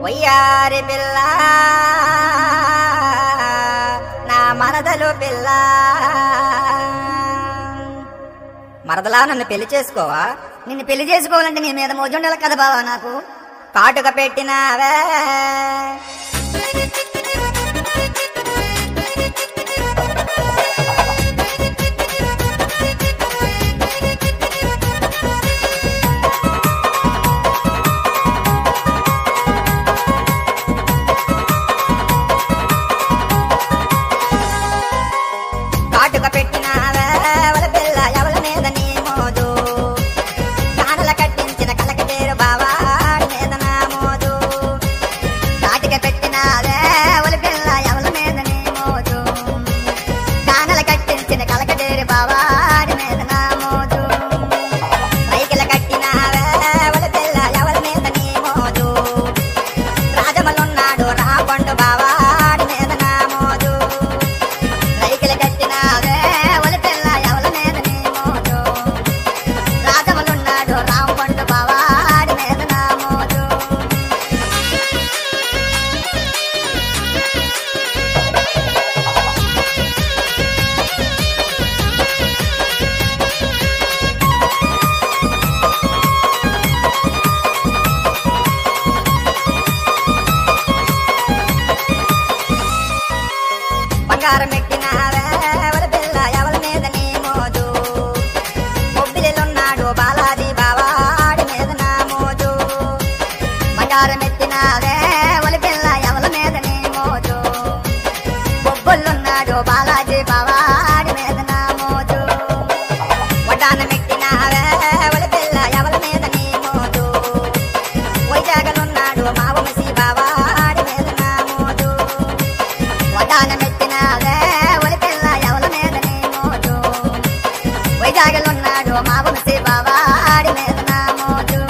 వయ్యారి పిల్ల నా మరదలు పిల్ల. మరదలా నన్ను పెళ్లి చేసుకోవా? నిన్ను పెళ్లి చేసుకోవాలంటే నీ మీద మోజుండాలి కదా బావా. నాకు కాటుక పెట్టినావే కాటుక పెట్టినావే వల పిల్ల ఎవల మీద నీ మోజు. కానల కట్టించిన కలకటేరు బావా మీద నా మోజు. కాటుక పెట్టినావే వల పిల్ల ఎవల మీద నీ మోజు. కానల కట్టించిన కలకటేరు బావా మీద నా మోజు. రైకిల కట్టినావే వల పిల్ల ఎవల మీద నీ మోజు. రాజమలున్నాడు రాపండు బావా మీద నా మోజు. రైకిల కట్టినావే వల పిల్ల ఎవల మీద నీ మోజు. రాజమలున్నాడు రాంపండు బావా మీద నా మోజు. బంగారం పెట్టినావే వల పిల్ల ఎవల మీద నీ మోజు. బొబ్బిలిలున్నాడు బాలాజీ బావా మీద నా మోజు. బంగారం పెట్టినావే వల పిల్ల ఎవల మీద నీ మోజు. బొబ్బులున్నాడు బాలాజీ బావా మీద నా మోజు. వడ్డాన పెట్టినావే వల పిల్ల ఎవల మీద నీ మోజు. వైజాగలున్నాడు మా వంశీ బావా మీద నా మోజు. వడ్డాన పెట్టినావే వల పిల్ల ఎవల మీద నీ మోజు. వైజాగలున్నాడు మా వంశీ బావా మీద నా మోజు.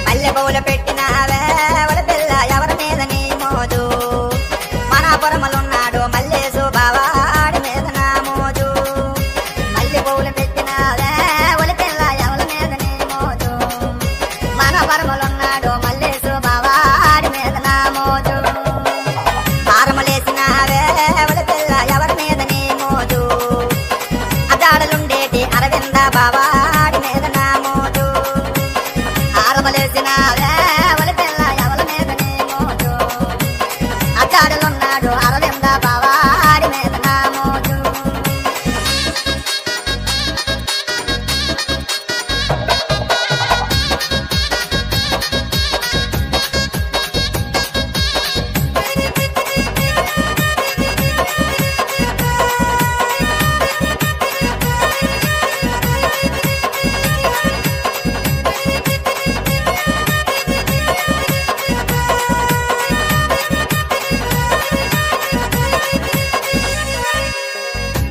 మల్లె పూలు పెట్టినావే వల పిల్ల ఎవరి మీద నీ మోజు. మనాపురములున్నాడు మల్లేసు బావా మీద నా మోజు. మల్లె పూలు పెట్టినావే వల పిల్ల ఎవరి మీద నీ మోజు. మనాపురములున్నాడు మల్లేసు బావా మీద నా మోజు. హారములేసినావే వల పిల్ల ఎవరి మీద నీ మోజు. అదాడలుండేటి అరవింద బావా మీద నా మోజు. హారములేసినావే వల పిల్ల ఎవల మీద నీ మోజు. అదాడలున్నాడు అరవింద బావా మీద నా మోజు.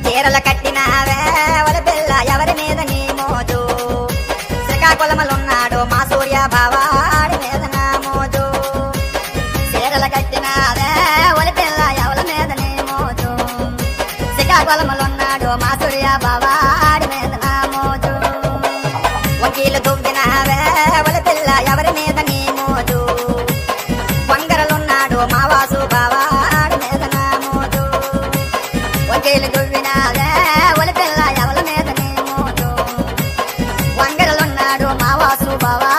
చీరల కట్టినావే వల పిల్ల ఎవరి మీద నీ మోజు. శ్రీకాకుళములున్నాడు మా సూర్య బావా మీద నా మోజు. చీరల కట్టినావే వల పిల్ల ఎవల మీద నీ మోజు. శ్రీకాకుళములున్నాడు మా సూర్య బావా మీద నా మోజు. వకీలు దువ్వినావే వల పిల్ల ఎవరి మీద నీ మోజు. వంగరలున్నాడు మా వాసు బావా మీద నా మోజు. వకీలు దువ్వినావే వల పిల్ల ఎవల మీద నీ మోజు. వంగరలున్నాడు మా వాసు బావా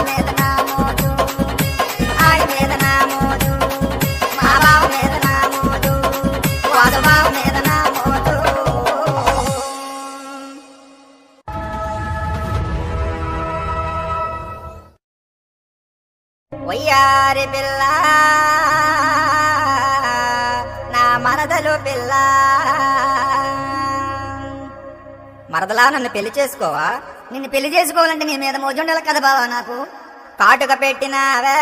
మీద నా మోజు. ఆడి మీద నా మోజు. మా బావ మీద నా మోజు. వాసు బావ మీద నా మోజు. వయ్యారి పిల్ల నా మరదలు పిల్ల. మరదలా నన్ను పెళ్లి చేసుకోవా? నిన్ను పెళ్లి చేసుకోవాలంటే నీ మీద మోజుండాలి కదా బావా. నాకు కాటుక పెట్టినావే